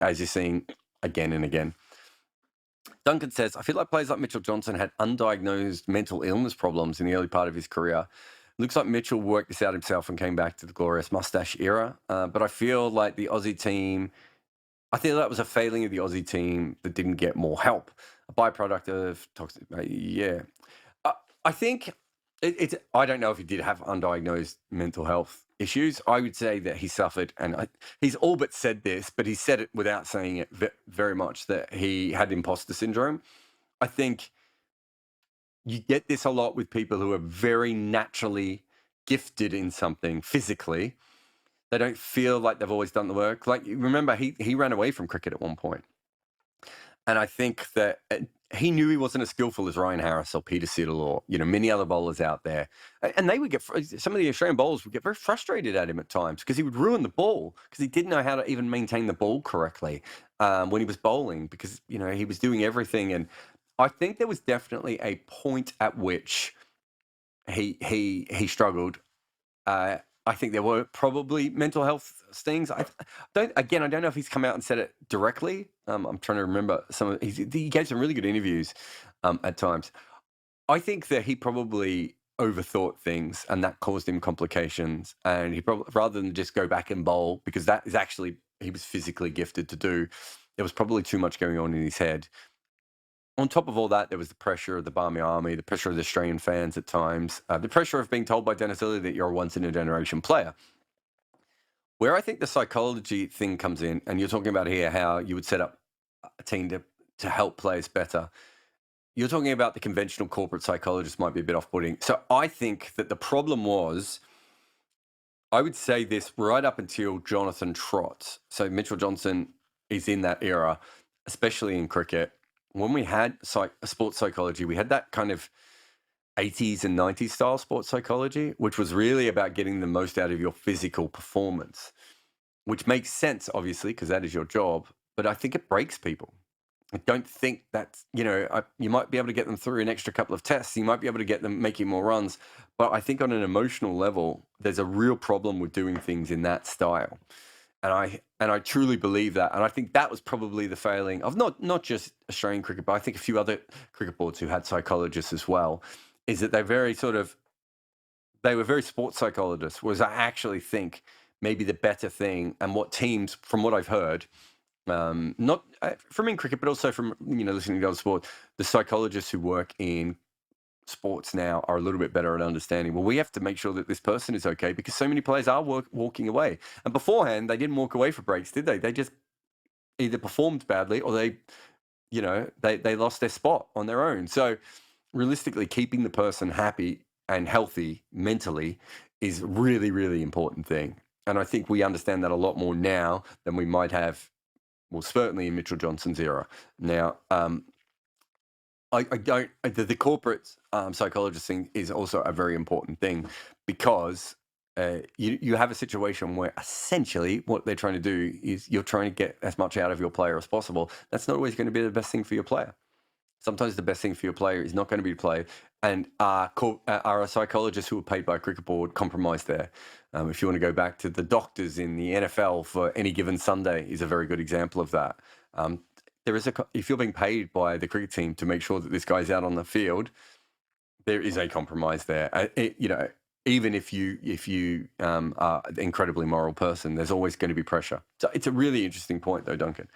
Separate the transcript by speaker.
Speaker 1: as you're seeing again and again. Duncan says, I feel like players like Mitchell Johnson had undiagnosed mental illness problems in the early part of his career. Looks like Mitchell worked this out himself and came back to the glorious mustache era. But I feel like the Aussie team, I think that was a failing of the Aussie team that didn't get more help. A byproduct of toxic. Yeah. Uh, I think it's. I don't know if he did have undiagnosed mental health issues. I would say that he suffered, and he's all but said this, but he said it without saying it very much, that he had imposter syndrome. I think you get this a lot with people who are very naturally gifted in something physically. They don't feel like they've always done the work. Like, you remember, he ran away from cricket at one point. And I think that he knew he wasn't as skillful as Ryan Harris or Peter Siddle or, many other bowlers out there. And they would get, some of the Australian bowlers would get very frustrated at him at times because he would ruin the ball because he didn't know how to even maintain the ball correctly when he was bowling because, he was doing everything. And I think there was definitely a point at which he struggled. I think there were probably mental health stings. I don't know if he's come out and said it directly. I'm trying to remember he gave some really good interviews at times. I think that he probably overthought things and that caused him complications. And he probably, rather than just go back and bowl, because that is actually, he was physically gifted to do, there was probably too much going on in his head. On top of all that, there was the pressure of the Barmy Army, the pressure of the Australian fans at times, the pressure of being told by Dennis Lilly that you're a once-in-a-generation player. Where I think the psychology thing comes in, and you're talking about here how you would set up a team to help players better. You're talking about the conventional corporate psychologist might be a bit off-putting. So I think that the problem was, I would say this right up until Jonathan Trott. So Mitchell Johnson is in that era, especially in cricket. When we had sports psychology, we had that kind of 80s and 90s style sports psychology, which was really about getting the most out of your physical performance, which makes sense, obviously, because that is your job. But I think it breaks people. I don't think that's, you might be able to get them through an extra couple of tests. You might be able to get them making more runs. But I think on an emotional level, there's a real problem with doing things in that style. And I truly believe that. And I think that was probably the failing of not just Australian cricket, but I think a few other cricket boards who had psychologists as well, is that they were very sports psychologists, whereas I actually think maybe the better thing, and what teams, from what I've heard, not from in cricket, but also from, listening to other sports, the psychologists who work in sports now are a little bit better at understanding, well, we have to make sure that this person is okay because so many players are walking away. And beforehand, they didn't walk away for breaks, did they? They just either performed badly or they lost their spot on their own. So realistically, keeping the person happy and healthy mentally is really, really important thing. And I think we understand that a lot more now than we might have, well, certainly in Mitchell Johnson's era. Now, the corporate psychologist thing is also a very important thing because you have a situation where essentially what they're trying to do is you're trying to get as much out of your player as possible. That's not always going to be the best thing for your player. Sometimes the best thing for your player is not going to be to play. And are psychologists who are paid by a cricket board compromised there? If you want to go back to the doctors in the NFL for any given Sunday is a very good example of that. If you're being paid by the cricket team to make sure that this guy's out on the field, there is a compromise there. Even if you are an incredibly moral person, there's always going to be pressure. So it's a really interesting point, though, Duncan.